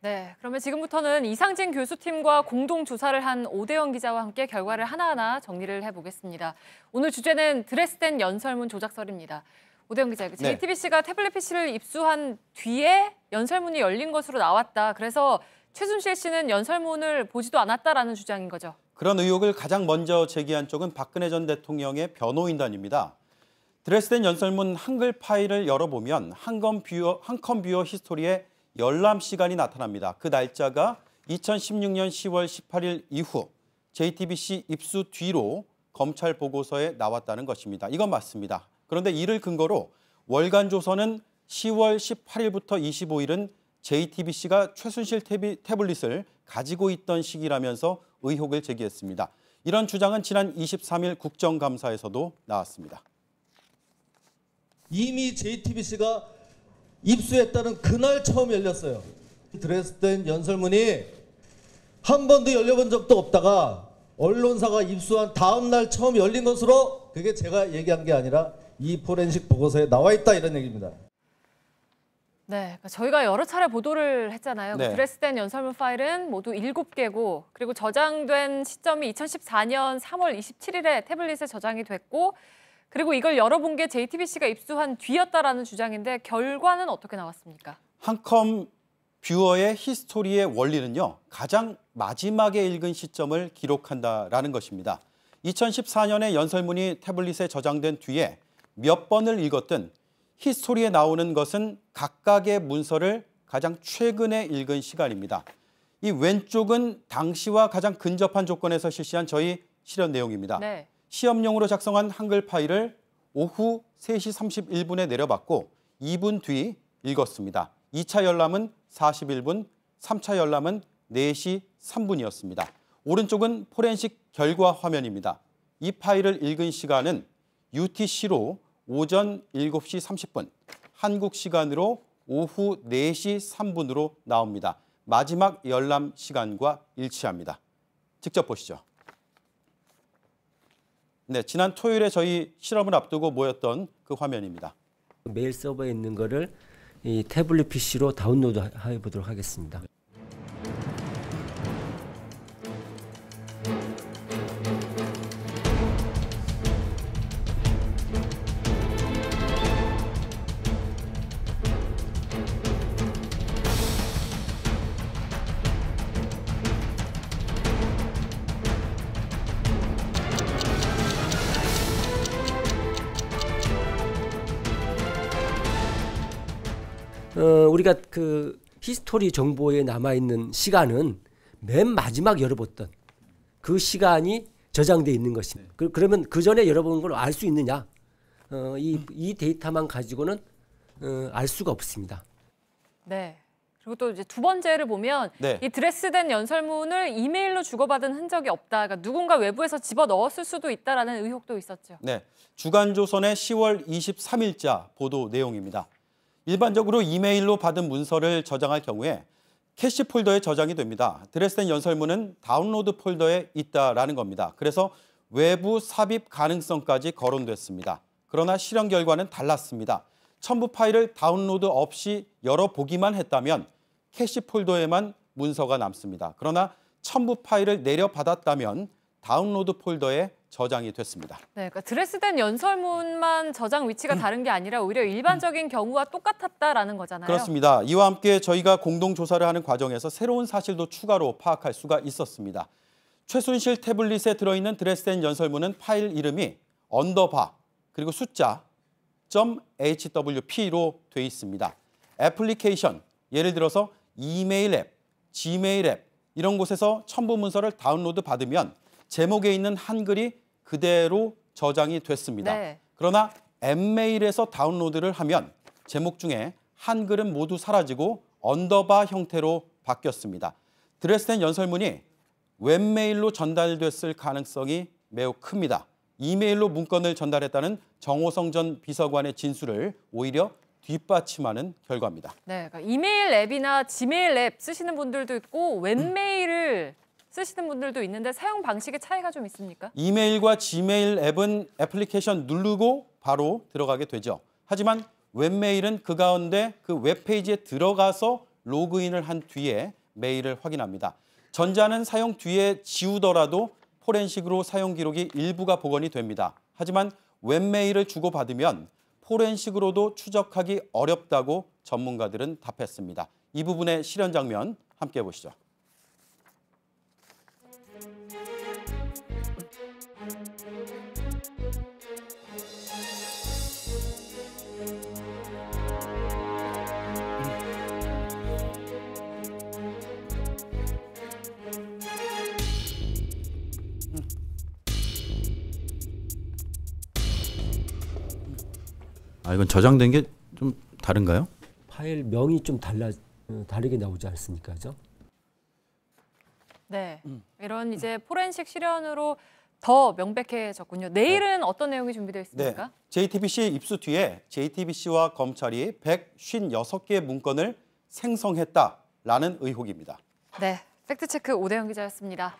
네, 그러면 지금부터는 이상진 교수팀과 공동 조사를 한 오대영 기자와 함께 결과를 하나하나 정리를 해보겠습니다. 오늘 주제는 드레스덴 연설문 조작설입니다. 오대영 기자, JTBC가 태블릿 PC를 입수한 뒤에 연설문이 열린 것으로 나왔다. 그래서 최순실 씨는 연설문을 보지도 않았다라는 주장인 거죠. 그런 의혹을 가장 먼저 제기한 쪽은 박근혜 전 대통령의 변호인단입니다. 드레스덴 연설문 한글 파일을 열어보면 한컴뷰어 히스토리에 열람 시간이 나타납니다. 그 날짜가 2016년 10월 18일 이후 JTBC 입수 뒤로 검찰 보고서에 나왔다는 것입니다. 이건 맞습니다. 그런데 이를 근거로 월간조선은 10월 18일부터 25일은 JTBC가 최순실 태블릿을 가지고 있던 시기라면서 의혹을 제기했습니다. 이런 주장은 지난 23일 국정감사에서도 나왔습니다. 이미 JTBC가 입수했다는 그날 처음 열렸어요. 드레스덴 연설문이 한 번도 열려본 적도 없다가 언론사가 입수한 다음 날 처음 열린 것으로, 그게 제가 얘기한 게 아니라 이 포렌식 보고서에 나와 있다, 이런 얘기입니다. 네, 그러니까 저희가 여러 차례 보도를 했잖아요. 네. 드레스덴 연설문 파일은 모두 7개고, 그리고 저장된 시점이 2014년 3월 27일에 태블릿에 저장이 됐고, 그리고 이걸 열어본 게 JTBC가 입수한 뒤였다라는 주장인데 결과는 어떻게 나왔습니까? 한컴뷰어의 히스토리의 원리는요, 가장 마지막에 읽은 시점을 기록한다라는 것입니다. 2014년에 연설문이 태블릿에 저장된 뒤에 몇 번을 읽었든 히스토리에 나오는 것은 각각의 문서를 가장 최근에 읽은 시간입니다. 이 왼쪽은 당시와 가장 근접한 조건에서 실시한 저희 실현 내용입니다. 네. 시험용으로 작성한 한글 파일을 오후 3시 31분에 내려받고 2분 뒤 읽었습니다. 2차 열람은 41분, 3차 열람은 4시 3분이었습니다. 오른쪽은 포렌식 결과 화면입니다. 이 파일을 읽은 시간은 UTC로 오전 7시 30분, 한국 시간으로 오후 4시 3분으로 나옵니다. 마지막 열람 시간과 일치합니다. 직접 보시죠. 네, 지난 토요일에 저희 실험을 앞두고 모였던 그 화면입니다. 메일 서버에 있는 거를 이 태블릿 PC로 다운로드 해보도록 하겠습니다. 우리가 그 히스토리 정보에 남아있는 시간은 맨 마지막 열어봤던 그 시간이 저장되어 있는 것입니다. 그러면 그 전에 열어본 걸 알 수 있느냐? 이 데이터만 가지고는 알 수가 없습니다. 네. 그리고 또 이제 두 번째를 보면 네. 이 드레스덴 연설문을 이메일로 주고받은 흔적이 없다. 그러니까 누군가 외부에서 집어넣었을 수도 있다라는 의혹도 있었죠. 네, 주간조선의 10월 23일자 보도 내용입니다. 일반적으로 이메일로 받은 문서를 저장할 경우에 캐시 폴더에 저장이 됩니다. 드레스덴 연설문은 다운로드 폴더에 있다라는 겁니다. 그래서 외부 삽입 가능성까지 거론됐습니다. 그러나 실험 결과는 달랐습니다. 첨부 파일을 다운로드 없이 열어보기만 했다면 캐시 폴더에만 문서가 남습니다. 그러나 첨부 파일을 내려받았다면 다운로드 폴더에 저장이 됐습니다. 네, 그러니까 드레스덴 연설문만 저장 위치가 다른 게 아니라 오히려 일반적인 경우와 똑같았다라는 거잖아요. 그렇습니다. 이와 함께 저희가 공동 조사를 하는 과정에서 새로운 사실도 추가로 파악할 수가 있었습니다. 최순실 태블릿에 들어있는 드레스덴 연설문은 파일 이름이 언더바 그리고 숫자 .hwp로 돼 있습니다. 애플리케이션, 예를 들어서 이메일 앱, 지메일 앱 이런 곳에서 첨부 문서를 다운로드 받으면 제목에 있는 한글이 그대로 저장이 됐습니다. 네. 그러나 앱메일에서 다운로드를 하면 제목 중에 한글은 모두 사라지고 언더바 형태로 바뀌었습니다. 드레스덴 연설문이 웹메일로 전달됐을 가능성이 매우 큽니다. 이메일로 문건을 전달했다는 정호성 전 비서관의 진술을 오히려 뒷받침하는 결과입니다. 네, 그러니까 이메일 앱이나 지메일 앱 쓰시는 분들도 있고 웹메일을 쓰시는 분들도 있는데 사용 방식의 차이가 좀 있습니까? 이메일과 지메일 앱은 애플리케이션 누르고 바로 들어가게 되죠. 하지만 웹메일은 그 가운데 그 웹페이지에 들어가서 로그인을 한 뒤에 메일을 확인합니다. 전자는 사용 뒤에 지우더라도 포렌식으로 사용 기록이 일부가 복원이 됩니다. 하지만 웹메일을 주고받으면 포렌식으로도 추적하기 어렵다고 전문가들은 답했습니다. 이 부분의 실현 장면 함께 보시죠. 이건 저장된 게 좀 다른가요? 파일 명이 좀 다르게 나오지 않습니까? 그죠? 네, 이런 이제 포렌식 실현으로 더 명백해졌군요. 내일은 어떤 내용이 준비되어 있습니까? 네, JTBC 입수 뒤에 JTBC와 검찰이 156개의 문건을 생성했다라는 의혹입니다. 네, 팩트체크 오대영 기자였습니다.